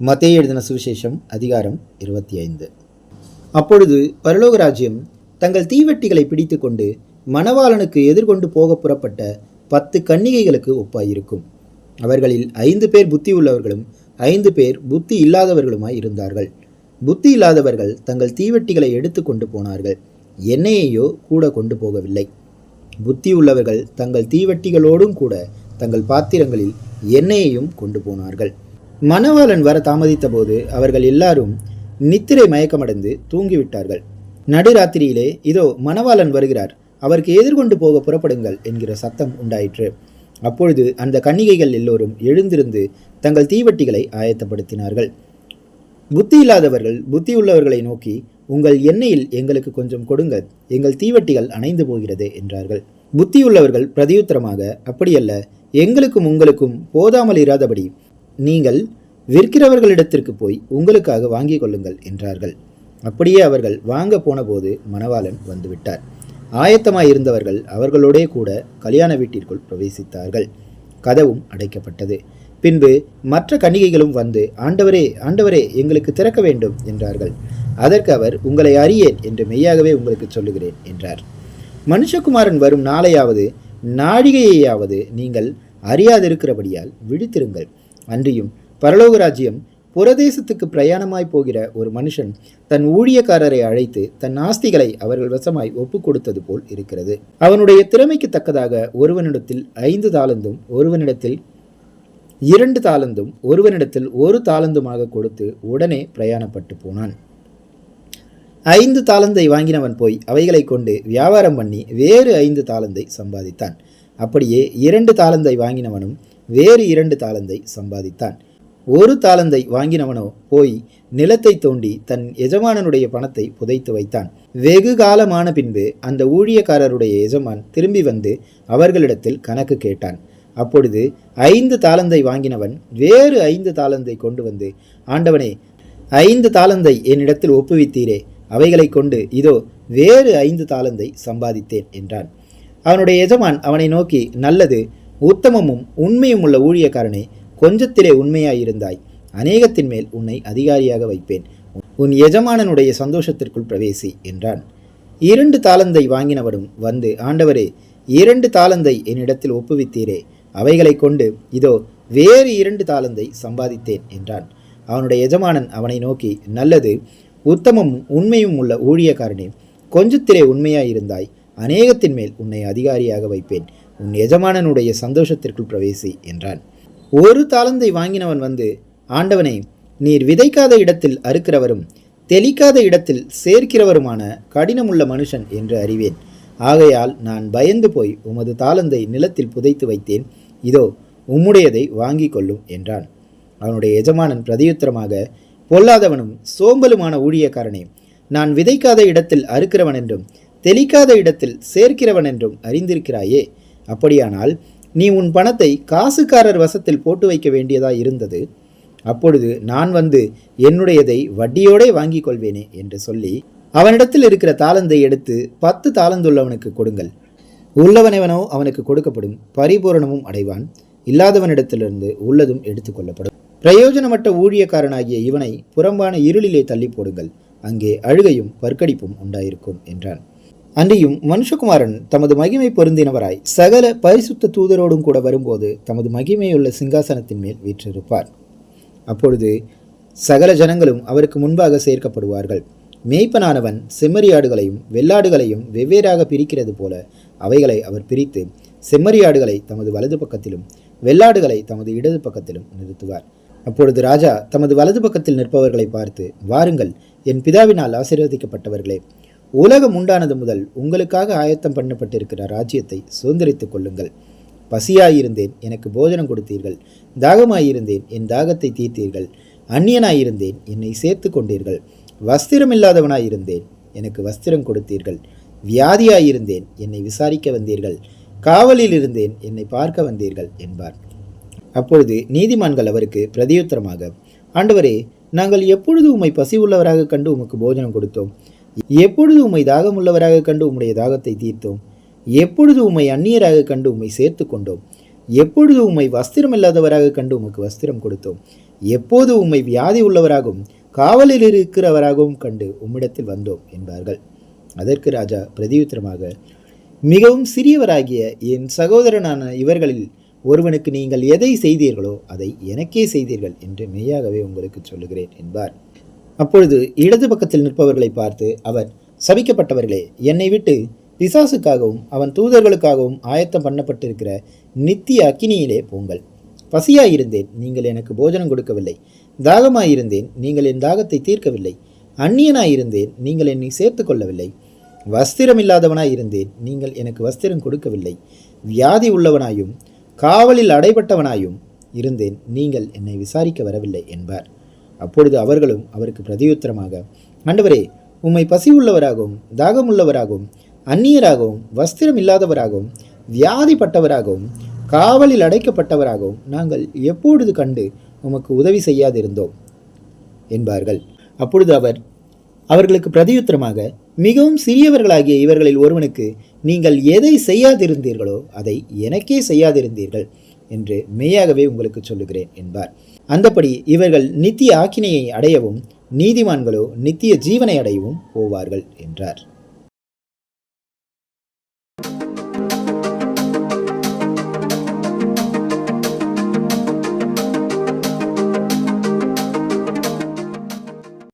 மத்தேயு எழுதின சுவிசேஷம் அதிகாரம் 25. அப்பொழுது பரலோக ராஜ்யம் தங்கள் தீவெட்டிகளை பிடித்து கொண்டு மணவாளனுக்கு எதிர்கொண்டு போக புறப்பட்ட 10 கன்னிகைகளுக்கு ஒப்பாயிருக்கும். அவர்களில் 5 பேர் புத்தி உள்ளவர்களும் 5 பேர் புத்தி இல்லாதவர்களுமாய் இருந்தார்கள். புத்தி இல்லாதவர்கள் தங்கள் தீவெட்டிகளை எடுத்து கொண்டு போனார்கள், எண்ணெயையோ கூட கொண்டு போகவில்லை. புத்தி உள்ளவர்கள் தங்கள் தீவெட்டிகளோடும் கூட தங்கள் பாத்திரங்களில் எண்ணெயையும் கொண்டு போனார்கள். மணவாளன் வர தாமதித்த போது அவர்கள் எல்லாரும் நித்திரை மயக்கமடைந்து தூங்கிவிட்டார்கள். நடுராத்திரியிலே, இதோ மணவாளன் வருகிறார், அவருக்கு எதிர்கொண்டு போக புறப்படுங்கள் என்கிற சத்தம் உண்டாயிற்று. அப்பொழுது அந்த கன்னிகைகள் எல்லோரும் எழுந்திருந்து தங்கள் தீவெட்டிகளை ஆயத்தப்படுத்தினார்கள். புத்தி இல்லாதவர்கள் புத்தி உள்ளவர்களை நோக்கி, உங்கள் எண்ணெயில் எங்களுக்கு கொஞ்சம் கொடுங்கள், எங்கள் தீவெட்டிகள் அணைந்து போகிறது என்றார்கள். புத்தியுள்ளவர்கள் பிரதியுத்தரமாக, அப்படியல்ல, எங்களுக்கும் உங்களுக்கும் போதாமல் இராதபடி நீங்கள் விற்கிறவர்களிடத்திற்கு போய் உங்களுக்காக வாங்கிக் கொள்ளுங்கள் என்றார்கள். அப்படியே அவர்கள் வாங்க போன போது மணவாளன் வந்துவிட்டார். ஆயத்தமாயிருந்தவர்கள் அவர்களோடே கூட கல்யாண வீட்டிற்குள் பிரவேசித்தார்கள். கதவும் அடைக்கப்பட்டது. பின்பு மற்ற கன்னிகைகளும் வந்து, ஆண்டவரே, ஆண்டவரே, எங்களுக்கு திறக்க வேண்டும் என்றார்கள். அதற்கு அவர், உங்களை அறியேன் என்று மெய்யாகவே உங்களுக்கு சொல்லுகிறேன் என்றார். மனுஷகுமாரன் வரும் நாளையாவது நாழிகையாவது நீங்கள் அறியாதிருக்கிறபடியால் விழித்திருங்கள். அன்றியும் பரலோக ராஜ்யம் புரதேசத்துக்கு பிரயாணமாய் போகிற ஒரு மனுஷன் தன் ஊழியக்காரரை அழைத்து தன் ஆஸ்திகளை அவர்கள் வசமாய் ஒப்பு கொடுத்தது போல் இருக்கிறது. அவனுடைய திறமைக்கு தக்கதாக ஒருவனிடத்தில் 5 தாலந்தும் ஒருவனிடத்தில் 2 தாலந்தும் ஒருவனிடத்தில் 1 தாலந்துமாக கொடுத்து உடனே பிரயாணப்பட்டு போனான். 5 தாலந்தை வாங்கினவன் போய் அவைகளை கொண்டு வியாபாரம் பண்ணி வேறு 5 தாலந்தை சம்பாதித்தான். அப்படியே 2 தாலந்தை வாங்கினவனும் வேறு 2 தாலந்தை சம்பாதித்தான். 1 தாலந்தை வாங்கினவனோ போய் நிலத்தை தோண்டி தன் எஜமானனுடைய பணத்தை புதைத்து வைத்தான். வெகு காலமான பின்பு அந்த ஊழியக்காரருடைய எஜமான் திரும்பி வந்து அவர்களிடத்தில் கணக்கு கேட்டான். அப்பொழுது 5 தாலந்தை வாங்கினவன் வேறு 5 தாலந்தை கொண்டு வந்து, ஆண்டவனே, 5 தாலந்தை என்னிடத்தில் ஒப்புவித்தீரே, அவைகளை கொண்டு இதோ வேறு 5 தாலந்தை சம்பாதித்தேன் என்றான். அவனுடைய எஜமான் அவனை நோக்கி, நல்லது, உத்தமமும் உண்மையும் உள்ள ஊழியக்காரனே, கொஞ்சத்திலே உண்மையாயிருந்தாய், அநேகத்தின் மேல் உன்னை அதிகாரியாக வைப்பேன், உன் எஜமானனுடைய சந்தோஷத்திற்குள் பிரவேசி என்றான். 2 தாலந்தை வாங்கினவனும் வந்து, ஆண்டவரே, 2 தாலந்தை என்னிடத்தில் ஒப்புவித்தீரே, அவைகளை கொண்டு இதோ வேறு 2 தாலந்தை சம்பாதித்தேன் என்றான். அவனுடைய எஜமானன் அவனை நோக்கி, நல்லது, உத்தமமும் உண்மையும் உள்ள ஊழியக்காரனே, கொஞ்சத்திலே உண்மையாயிருந்தாய், அநேகத்தின் மேல் உன்னை அதிகாரியாக வைப்பேன், உன் எஜமானனுடைய சந்தோஷத்திற்குள் பிரவேசி என்றான். 1 தாலந்தை வாங்கினவன் வந்து, ஆண்டவனே, நீர் விதைக்காத இடத்தில் அறுக்கிறவரும் தெளிக்காத இடத்தில் சேர்க்கிறவருமான கடினமுள்ள மனுஷன் என்று அறிவேன். ஆகையால் நான் பயந்து போய் உமது தாலந்தை நிலத்தில் புதைத்து வைத்தேன், இதோ உம்முடையதை வாங்கி கொள்ளும் என்றான். அவனுடைய எஜமானன் பிரதியுத்தரமாக, பொல்லாதவனும் சோம்பலுமான ஊழியக்காரனே, நான் விதைக்காத இடத்தில் அறுக்கிறவன் என்றும் தெளிக்காத இடத்தில் சேர்க்கிறவன் என்றும் அறிந்திருக்கிறாயே. அப்படியானால் நீ உன் பணத்தை காசுக்காரர் வசத்தில் போட்டு வைக்க வேண்டியதாய் இருந்தது. அப்பொழுது நான் வந்து என்னுடையதை வட்டியோடே வாங்கி கொள்வேனே என்று சொல்லி அவனிடத்தில் இருக்கிற தாலந்தை எடுத்து 10 தாலந்துள்ளவனுக்கு கொடுங்கள். உள்ளவனவனோ அவனுக்கு கொடுக்கப்படும், பரிபூரணமும் அடைவான். இல்லாதவனிடத்திலிருந்து உள்ளதும் எடுத்துக்கொள்ளப்படும். பிரயோஜனமற்ற ஊழியக்காரனாகிய இவனை புறம்பான இருளிலே தள்ளி போடுங்கள், அங்கே அழுகையும் பற்கடிப்பும் உண்டாயிருக்கும் என்றான். அன்றியும் மனுஷகுமாரன் தமது மகிமை பொருந்தினவராய் சகல பரிசுத்த தூதரோடும் கூட வரும்போது தமது மகிமையுள்ள சிங்காசனத்தின் மேல் வீற்றிருப்பார். அப்பொழுது சகல ஜனங்களும் அவருக்கு முன்பாக சேர்க்கப்படுவார்கள். மேய்ப்பனானவன் செம்மறியாடுகளையும் வெள்ளாடுகளையும் வெவ்வேறாக பிரிக்கிறது போல அவைகளை அவர் பிரித்து செம்மறியாடுகளை தமது வலது பக்கத்திலும் வெள்ளாடுகளை தமது இடது பக்கத்திலும் நிறுத்துவார். அப்பொழுது ராஜா தமது வலது பக்கத்தில் நிற்பவர்களை பார்த்து, வாருங்கள், என் பிதாவினால் ஆசீர்வதிக்கப்பட்டவர்களே, உலகம் உண்டானது முதல் உங்களுக்காக ஆயத்தம் பண்ணப்பட்டிருக்கிற ராஜ்யத்தை சுதந்திரித்துக் கொள்ளுங்கள். பசியாயிருந்தேன், எனக்கு போஜனம் கொடுத்தீர்கள், தாகமாயிருந்தேன், என் தாகத்தை தீர்த்தீர்கள், அந்நியனாயிருந்தேன், என்னை சேர்த்து கொண்டீர்கள், வஸ்திரமில்லாதவனாயிருந்தேன், எனக்கு வஸ்திரம் கொடுத்தீர்கள், வியாதியாயிருந்தேன், என்னை விசாரிக்க வந்தீர்கள், காவலில் இருந்தேன், என்னை பார்க்க வந்தீர்கள் என்பார். அப்பொழுது நீதிமான்கள் அவருக்கு பிரதியுத்தரமாக, ஆண்டவரே, நாங்கள் எப்பொழுது உம்மை பசி உள்ளவராக கண்டு உமக்கு போஜனம் கொடுத்தோம்? எப்பொழுது உம்மை தாகமுள்ளவராக கண்டு உம்முடைய தாகத்தை தீர்த்தோம்? எப்பொழுது உம்மை அந்நியராக கண்டு உம்மை சேர்த்து கொண்டோம்? எப்பொழுது உம்மை வஸ்திரம் இல்லாதவராக கண்டு உமக்கு வஸ்திரம் கொடுத்தோம்? எப்போது உம்மை வியாதி உள்ளவராகவும் காவலில் இருக்கிறவராகவும் கண்டு உம்மிடத்தில் வந்தோம் என்பார்கள். அதற்கு ராஜா பிரதியுத்தரமாக, மிகவும் சிறியவராகிய என் சகோதரனான இவர்களில் ஒருவனுக்கு நீங்கள் எதை செய்தீர்களோ அதை எனக்கே செய்தீர்கள் என்று மெய்யாகவே உங்களுக்கு சொல்லுகிறேன் என்பார். அப்பொழுது இடது பக்கத்தில் நிற்பவர்களை பார்த்து அவர், சபிக்கப்பட்டவர்களே, என்னை விட்டு பிசாசுக்காகவும் அவன் தூதர்களுக்காகவும் ஆயத்தம் பண்ணப்பட்டிருக்கிற நித்திய அக்கினியிலே போங்கள். பசியாயிருந்தேன், நீங்கள் எனக்கு போஜனம் கொடுக்கவில்லை. தாகமாயிருந்தேன், நீங்கள் என் தாகத்தை தீர்க்கவில்லை. அந்நியனாயிருந்தேன், நீங்கள் என்னை சேர்த்து கொள்ளவில்லை. வஸ்திரமில்லாதவனாயிருந்தேன், நீங்கள் எனக்கு வஸ்திரம் கொடுக்கவில்லை. வியாதி உள்ளவனாயும் காவலில் அடைபட்டவனாயும் இருந்தேன், நீங்கள் என்னை விசாரிக்க வரவில்லை என்பார். அப்பொழுது அவர்களும் அவருக்கு பிரதியுத்தரமாக, ஆண்டவரே, உம்மை பசி உள்ளவராகவும் தாகமுள்ளவராகவும் அந்நியராகவும் வஸ்திரம் இல்லாதவராகவும் வியாதிப்பட்டவராகவும் காவலில் அடைக்கப்பட்டவராகவும் நாங்கள் எப்பொழுது கண்டு உமக்கு உதவி செய்யாதிருந்தோம் என்பார்கள். அப்பொழுது அவர் அவர்களுக்கு பிரதியுத்தரமாக, மிகவும் சிறியவர்களாகிய இவர்களில் ஒருவனுக்கு நீங்கள் எதை செய்யாதிருந்தீர்களோ அதை எனக்கே செய்யாதிருந்தீர்கள் என்று மெய்யாகவே உங்களுக்கு சொல்லுகிறேன் என்பார். அந்தபடி இவர்கள் நித்திய ஆக்கினையை அடையவும் நீதிமான்களோ நித்திய ஜீவனை அடையவும் போவார்கள் என்றார்.